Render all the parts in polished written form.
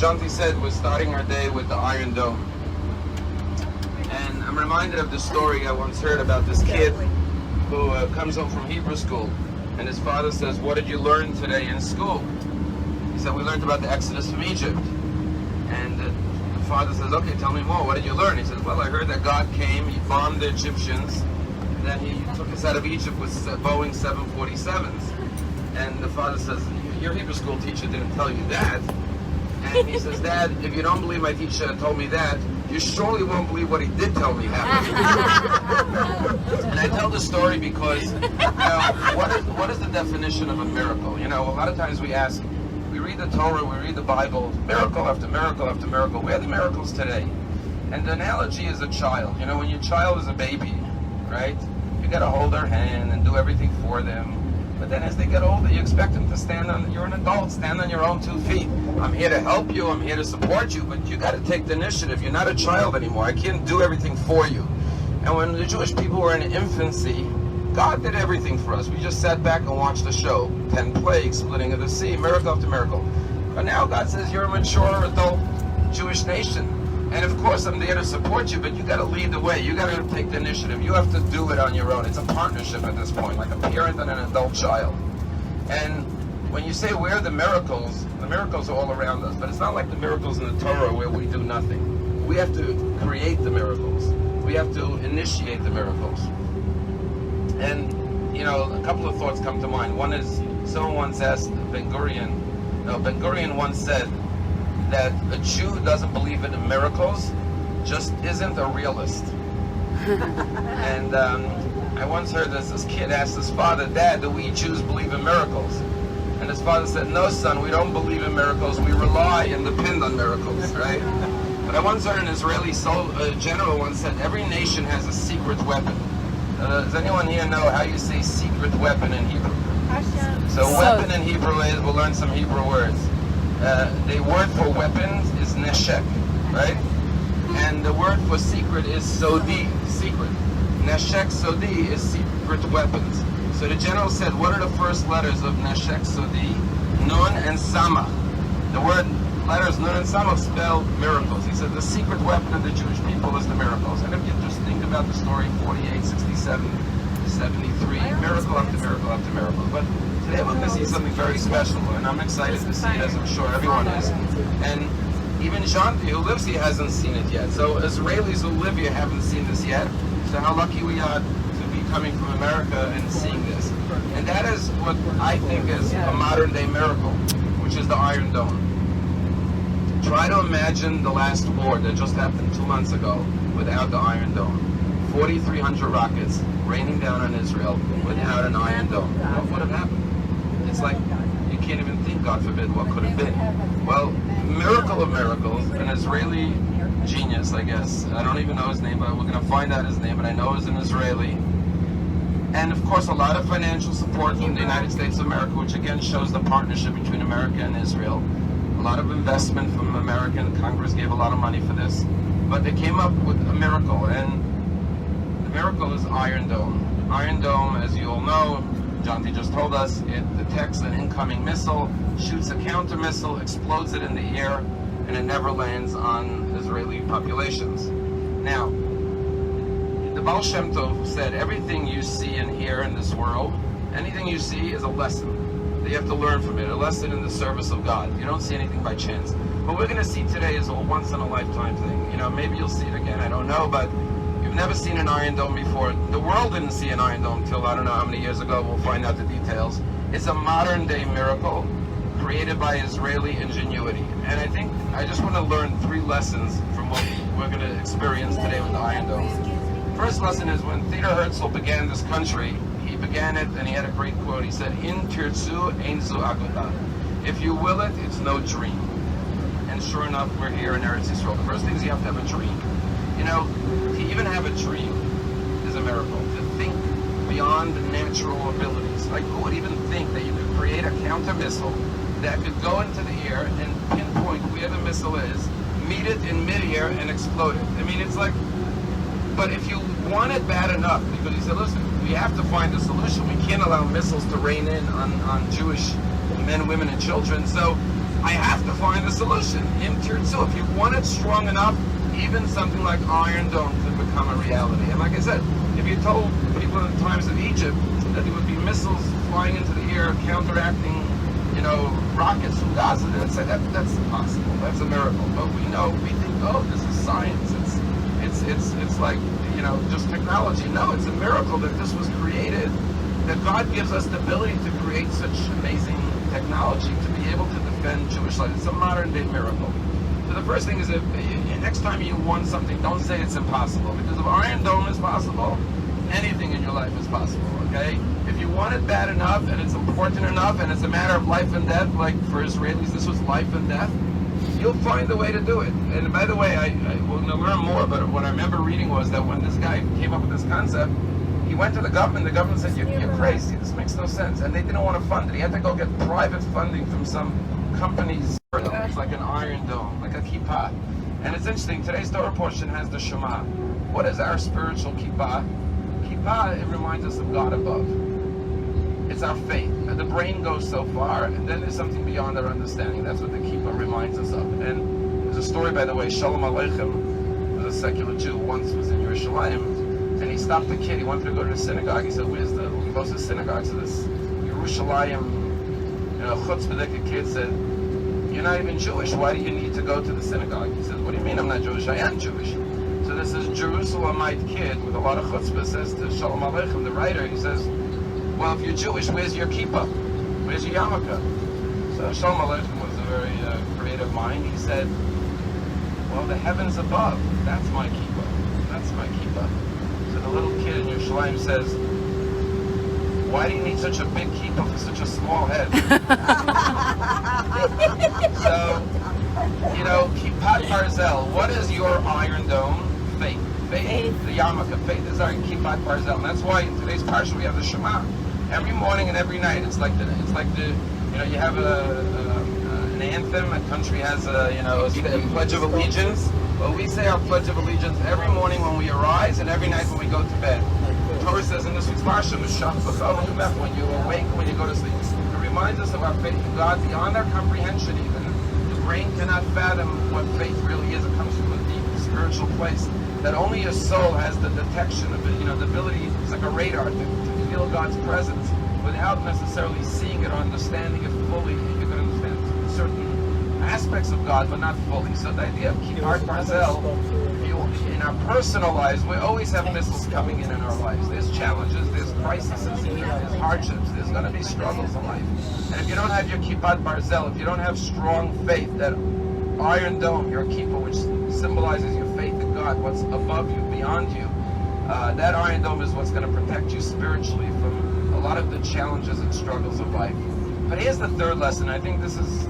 Jonty said, we're starting our day with the Iron Dome. And I'm reminded of the story I once heard about this kid who comes home from Hebrew school. And his father says, what did you learn today in school? He said, we learned about the Exodus from Egypt. And the father says, okay, tell me more. What did you learn? He says, well, I heard that God came, he bombed the Egyptians, and then he took us out of Egypt with Boeing 747s. And the father says, your Hebrew school teacher didn't tell you that. And he says, Dad, if you don't believe my teacher told me that, you surely won't believe what he did tell me happened. And I tell this story because, what is the definition of a miracle? A lot of times we ask, we read the Torah, we read the Bible, miracle after miracle after miracle. Where are the miracles today? And the analogy is a child. When your child is a baby, right? You got to hold their hand and do everything for them. But then as they get older, you expect them to you're an adult, stand on your own 2 feet. I'm here to help you, I'm here to support you, but you got to take the initiative. You're not a child anymore. I can't do everything for you. And when the Jewish people were in infancy, God did everything for us. We just sat back and watched the show. 10 plagues, splitting of the sea, miracle after miracle. But now God says you're a mature adult Jewish nation. And of course I'm there to support you, but you got to lead the way. You got to take the initiative. You have to do it on your own. It's a partnership at this point, like a parent and an adult child. And when you say where are the miracles are all around us. But it's not like the miracles in the Torah where we do nothing. We have to create the miracles. We have to initiate the miracles. And, a couple of thoughts come to mind. One is, someone once asked Ben Gurion once said that a Jew who doesn't believe in miracles just isn't a realist. And I once heard this kid asked his father, Dad, do we Jews believe in miracles? And his father said, no, son, we don't believe in miracles. We rely and depend on miracles, right? But I once heard an Israeli general once said, every nation has a secret weapon. Does anyone here know how you say secret weapon in Hebrew? So weapon in Hebrew is, we'll learn some Hebrew words. The word for weapons is neshek, right? And the word for secret is sodi, secret. Neshek sodi is secret weapons. So the general said, what are the first letters of neshek sodi? Nun and sama. The word letters nun and sama spell miracles. He said the secret weapon of the Jewish people is the miracles. And if you just think about the story, 48, 67, 73, miracle after miracle after miracle. But today we're going to see something very special, and I'm excited to see it, as I'm sure everyone is. And even Jonty, who lives here, hasn't seen it yet. So Israelis who live here haven't seen this yet. So how lucky we are to be coming from America and seeing this. And that is what I think is a modern day miracle, which is the Iron Dome. Try to imagine the last war that just happened 2 months ago without the Iron Dome. 4,300 rockets raining down on Israel without an Iron Dome. What would have happened? It's like you can't even think, God forbid, what could have been. Well, miracle of miracles, an Israeli genius, I guess. I don't even know his name, but we're going to find out his name, but I know he's an Israeli. And of course, a lot of financial support from the United States of America, which again shows the partnership between America and Israel. A lot of investment from America, and Congress gave a lot of money for this. But they came up with a miracle, and the miracle is Iron Dome. Iron Dome, as you all know, Jonty just told us, it detects an incoming missile, shoots a counter missile, explodes it in the air, and it never lands on Israeli populations. Now, the Baal Shem Tov said, everything you see and hear in this world, anything you see is a lesson. You have to learn from it, a lesson in the service of God. You don't see anything by chance. What we're going to see today is a once-in-a-lifetime thing. Maybe you'll see it again, I don't know, but you've never seen an Iron Dome before. The world didn't see an Iron Dome till I don't know how many years ago. We'll find out the details. It's a modern-day miracle created by Israeli ingenuity. And I just want to learn 3 lessons from what we're going to experience today with the Iron Dome. First lesson is when Theodor Herzl began this country, he began it and he had a great quote. He said, In tirtzu ein zu aguda. If you will it, it's no dream. And sure enough, we're here in Eretz Yisrael. The first thing is you have to have a dream. To even have a dream is a miracle. To think beyond natural abilities. Like, who would even think that you could create a counter missile that could go into the air and pinpoint where the missile is, meet it in midair, and explode it? It's like, but if you want it bad enough, because he said, listen, we have to find a solution. We can't allow missiles to rain in on Jewish men, women, and children. So I have to find a solution. Im tirtzu. If you want it strong enough, even something like Iron Dome could become a reality. And like I said, if you told people in the times of Egypt that there would be missiles flying into the air counteracting, rockets from Gaza, they'd say that's impossible. That's a miracle. But we think, oh, this is science. It's like, just technology. No, it's a miracle that this was created, that God gives us the ability to create such amazing technology to be able to defend Jewish life. It's a modern day miracle. So the first thing is, if next time you want something, don't say it's impossible, because if Iron Dome is possible, anything in your life is possible, okay? If you want it bad enough, and it's important enough, and it's a matter of life and death, like for Israelis this was life and death, you'll find a way to do it. And by the way, we're going to learn more, but what I remember reading was that when this guy came up with this concept, he went to the government said, you're crazy, this makes no sense, and they didn't want to fund it. He had to go get private funding from some companies. It's like an Iron Dome, like a Kippah. And it's interesting, today's Torah portion has the Shema. What is our spiritual Kippah? Kippah, it reminds us of God above. It's our faith. The brain goes so far, and then there's something beyond our understanding. That's what the Kippah reminds us of. And there's a story, by the way, Shalom Aleichem, was a secular Jew, once was in Yerushalayim, and he stopped the kid. He wanted to go to the synagogue. He said, where's the closest synagogue to this? Yerushalayim, chutzpah kid said, you're not even Jewish. Why do you need to go to the synagogue? He says, what do you mean I'm not Jewish? I am Jewish. So this is Jerusalemite kid with a lot of chutzpah says to Shalom Aleichem, the writer, he says, well, if you're Jewish, where's your kippah? Where's your yarmulke? So Shalom Aleichem was a very creative mind. He said, well, the heavens above, that's my kippah. That's my kippah. So the little kid in Yerushalayim says, why do you need such a big kippah for such a small head? So, Kippah Barzel, what is your Iron Dome? Faith. The yarmulke, faith is our Kippah Barzel. And that's why in today's parsha we have the Shema. Every morning and every night, it's like the you have an anthem, a country has a Pledge of Allegiance. Well, we say our Pledge of Allegiance every morning when we arise and every night when we go to bed. The Torah says in this week's parsha, when you awake, when you go to sleep. It reminds us of our faith in God beyond our comprehension even. The brain cannot fathom what faith really is. It comes from a deep spiritual place that only your soul has the detection of it, the ability, it's like a radar to feel God's presence without necessarily seeing it or understanding it fully. You can understand certain aspects of God, but not fully. So the idea of Kippah Barzel, in our personal lives, we always have missiles coming in our lives. There's challenges, there's crises, there's hardships, there's going to be struggles in life. And if you don't have your Kippah Barzel, if you don't have strong faith, that Iron Dome, your Kippah, which symbolizes your faith in God, what's above you, beyond you, that Iron Dome is what's going to protect you spiritually from a lot of the challenges and struggles of life. But here's the third lesson. I think this is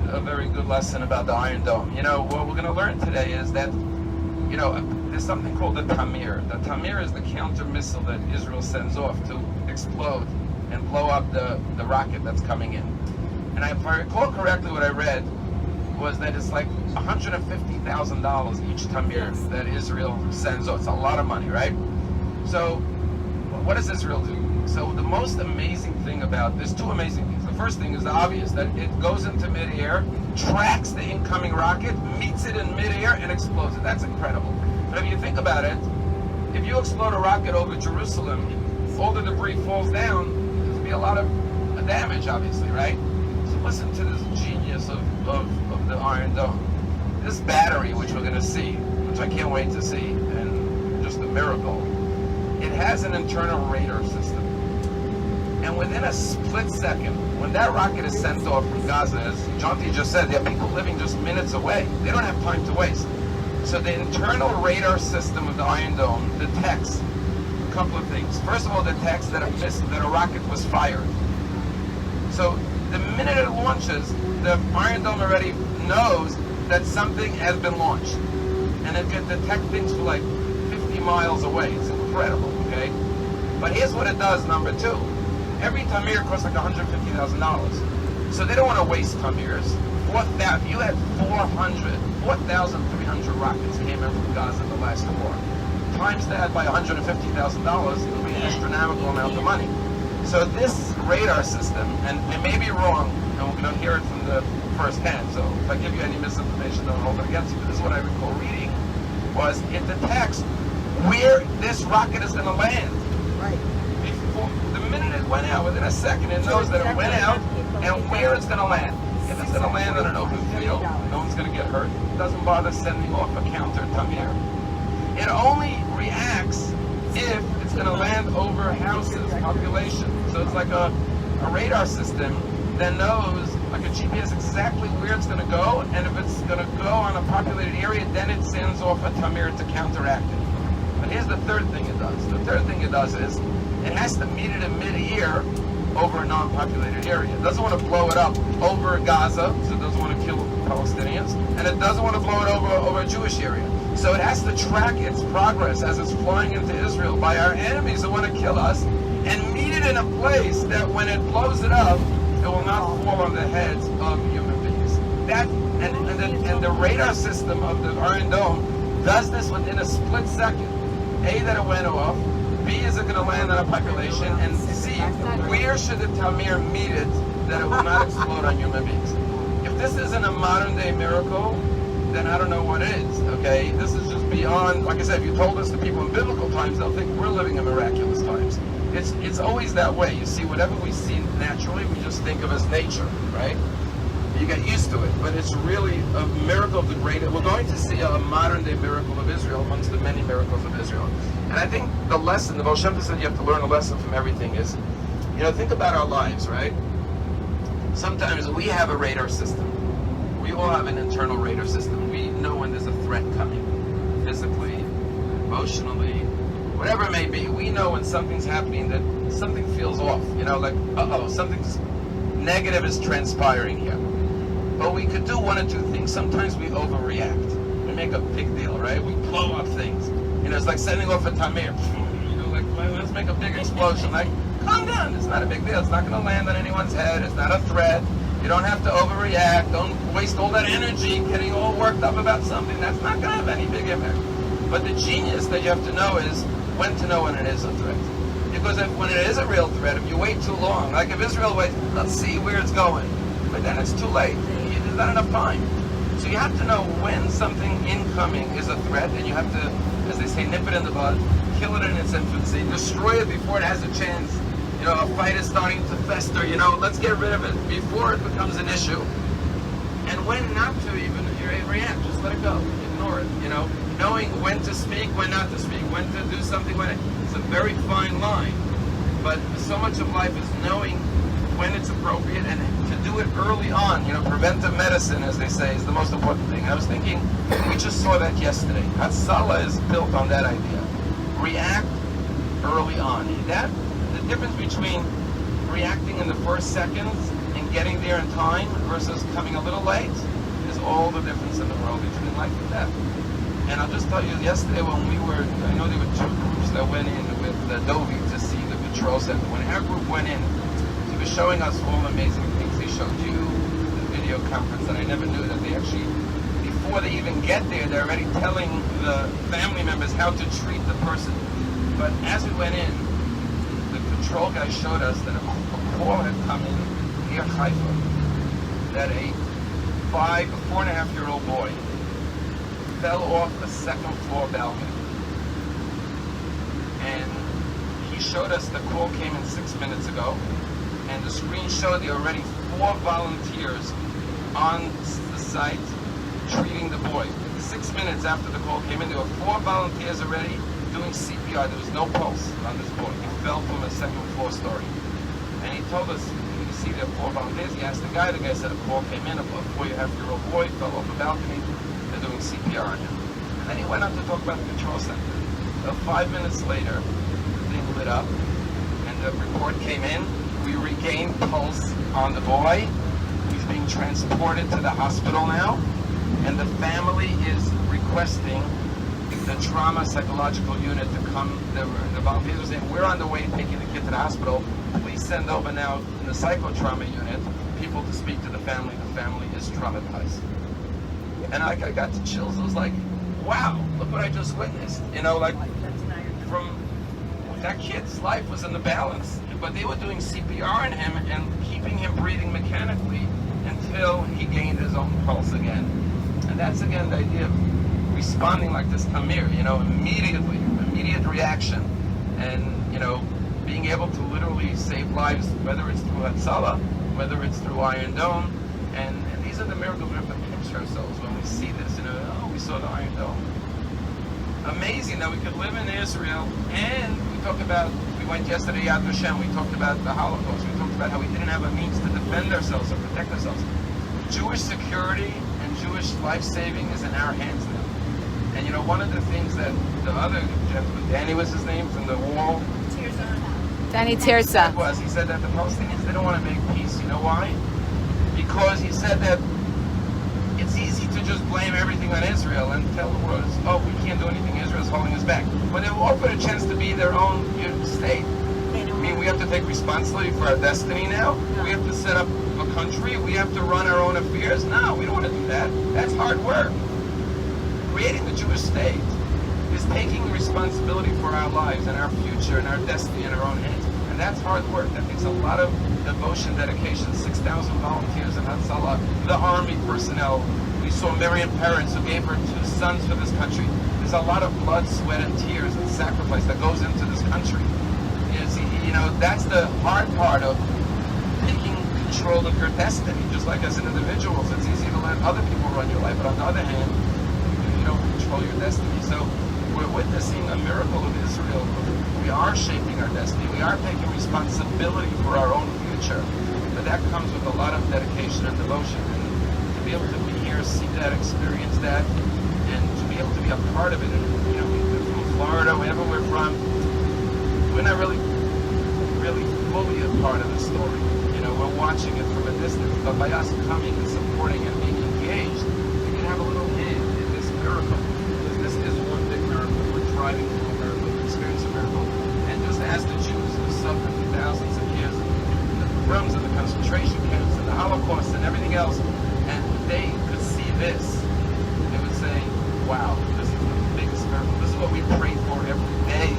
a very good lesson about the Iron Dome. What we're going to learn today is that there's something called the Tamir. The Tamir is the counter missile that Israel sends off to explode and blow up the rocket that's coming in. And if I recall correctly, what I read was that it's like $150,000 each Tamir that Israel sends off. It's a lot of money, right? So what does Israel do? So the most amazing thing there's two amazing things. The first thing is the obvious, that it goes into midair, tracks the incoming rocket, meets it in midair, and explodes it. That's incredible. But if you think about it, if you explode a rocket over Jerusalem, all the debris falls down, there's be a lot of damage, obviously, right? So listen to this genius of the Iron Dome. This battery, which we're going to see, which I can't wait to see, and just a miracle, it has an internal radar system. And within a split second, when that rocket is sent off from Gaza, as Jonty just said, there are people living just minutes away. They don't have time to waste. So the internal radar system of the Iron Dome detects a couple of things. First of all, detects that a rocket was fired. So the minute it launches, the Iron Dome already knows that something has been launched. And it can detect things for like 50 miles away. It's incredible, okay? But here's what it does, number two. Every Tamir costs like $150,000. So they don't want to waste Tamirs. You had 4,300 rockets came in from Gaza in the last war. Times that by $150,000, it'll be an astronomical amount of money. So this radar system, and it may be wrong, and we're going to hear it from the firsthand, so if I give you any misinformation, don't hold it against you. But this is what I recall reading, was in the text where this rocket is going to land. Right. Before, the minute it went out, within a second, it knows that it went out and where it's going to land. If it's going to land on an open field, no one's going to get hurt. It doesn't bother sending off a counter tamir. It only reacts if it's going to land over houses, population. So it's like a radar system that knows, like a GPS, exactly where it's going to go, and if it's going to go on a populated area, then it sends off a tamir to counteract it. But here's the third thing it does. The third thing it does is it has to meet it in mid-air over a non-populated area. It doesn't want to blow it up over Gaza, so it doesn't want to kill Palestinians, and it doesn't want to blow it over a Jewish area. So it has to track its progress as it's flying into Israel by our enemies who want to kill us, and meet it in a place that when it blows it up, it will not fall on the heads of human beings. That and the radar system of the Iron Dome does this within a split second. A, that it went off. B, is it going to land on a population? And C, where should the Tamir meet it that it will not explode on human beings? If this isn't a modern day miracle, then I don't know what is, okay? This is just beyond, like I said, if you told us the people in biblical times, they'll think we're living in miraculous times. It's always that way. You see, whatever we see naturally, we just think of as nature, right? You get used to it, but it's really a miracle of the great. We're going to see a modern-day miracle of Israel amongst the many miracles of Israel. And I think the lesson, the Baal Shem Tov said you have to learn a lesson from everything is, think about our lives, right? Sometimes we have a radar system. We all have an internal radar system. We know when there's a threat coming, physically, emotionally, whatever it may be. We know when something's happening that something feels off, like, uh-oh, something's negative is transpiring here. But we could do one or two things. Sometimes we overreact. We make a big deal, right? We blow up things. It's like sending off a tamir. Let's make a big explosion. Like, calm down. It's not a big deal. It's not going to land on anyone's head. It's not a threat. You don't have to overreact. Don't waste all that energy getting all worked up about something. That's not going to have any big impact. But the genius that you have to know is when to know when it is a threat. Because when it is a real threat, if you wait too long, like if Israel waits, let's see where it's going. But then it's too late. There's not enough time. So you have to know when something incoming is a threat, and you have to, as they say, nip it in the bud, kill it in its infancy, destroy it before it has a chance. A fight is starting to fester, let's get rid of it before it becomes an issue. And when not to even react, just let it go, ignore it, knowing when to speak, when not to speak, when to do something, it's a very fine line. But so much of life is knowing when it's appropriate and to do it early on. Preventive medicine, as they say, is the most important thing. I was thinking, we just saw that yesterday. Hatzalah is built on that idea. React early on. The difference between reacting in the first seconds and getting there in time versus coming a little late is all the difference in the world between life and death. And I'll just tell you, yesterday when I know there were two groups that went in with Dovi to see the patrol center. When our group went in, he was showing us all the amazing things. He showed you the video conference that I never knew that they actually, before they even get there, they're already telling the family members how to treat the person. But as we went in, the patrol guy showed us that a call had come in near Haifa that a 4.5-year-old boy fell off a second floor balcony. And he showed us the call came in 6 minutes ago, and the screen showed there were already 4 volunteers on the site treating the boy. 6 minutes after the call came in, there were 4 volunteers already doing CPR. There was no pulse on this boy. He fell from a second floor story. And he told us, you see there are 4 volunteers. He asked the guy said a call came in, a 4.5-year-old boy fell off a balcony. They're doing CPR on him. And then he went on to talk about the control center. So 5 minutes later, the thing lit up, and the report came in. We regained pulse on the boy. He's being transported to the hospital now, and the family is requesting the trauma psychological unit to come. The volunteers are saying, we're on the way taking the kid to the hospital. Please send over now in the psychotrauma unit people to speak to the family. The family is traumatized. And I got the chills. I was like, wow, look what I just witnessed. From that kid's life was in the balance, but they were doing CPR on him and keeping him breathing mechanically. until he gained his own pulse again. And that's again the idea of responding like this Tamir, immediate reaction, and being able to literally save lives, whether it's through Hatzalah, whether it's through Iron Dome, and these are the miracles we have to pinch ourselves when we see this. We saw the Iron Dome. Amazing that we could live in Israel, and we went yesterday Yad Vashem, we talked about the Holocaust, we talked about how we didn't have a means to defend ourselves or protect ourselves. Jewish security and Jewish life-saving is in our hands now. And one of the things that the other gentleman, Danny was his name, from the wall, Danny Tirsa, he said that the Palestinians, they don't want to make peace. You know why? Because he said that it's easy to just blame everything on Israel and tell the world, we can't do anything, Israel's holding us back. When they're offered a chance to be their own state, we have to take responsibility for our destiny now? We have to set up a country? We have to run our own affairs? No, we don't want to do that. That's hard work. Creating the Jewish state is taking responsibility for our lives and our future and our destiny in our own hands. And that's hard work. That takes a lot of devotion, dedication. 6,000 volunteers in Hatzalah, the army personnel. We saw Miriam parents who gave her 2 sons for this country. There's a lot of blood, sweat, and tears and sacrifice that goes into this country. That's the hard part of taking control of your destiny. Just like as individuals, it's easy to let other people run your life. But on the other hand, you don't control your destiny. So we're witnessing a miracle of Israel. We are shaping our destiny. We are taking responsibility for our own future. But that comes with a lot of dedication and devotion. And to be able to be here, see that, experience that, and to be able to be a part of it. And, from Florida, wherever we're from, we're not really fully a part of the story. We're watching it from a distance. But by us coming and supporting and being engaged, we can have a little hand in this miracle. Because this is one big miracle. We're driving through a miracle, experiencing a miracle. And just as the Jews who suffered for thousands of years in the pogroms and the concentration camps and the Holocaust and everything else, and they could see this, they would say, wow, this is the biggest miracle. This is what we pray for every day.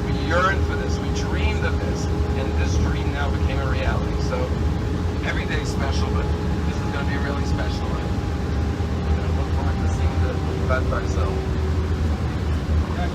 We yearn for this. We dreamed of this. And this dream now became a reality. So every day is special, but this is going to be really special. And we're going to look forward to seeing the Kippah ourselves.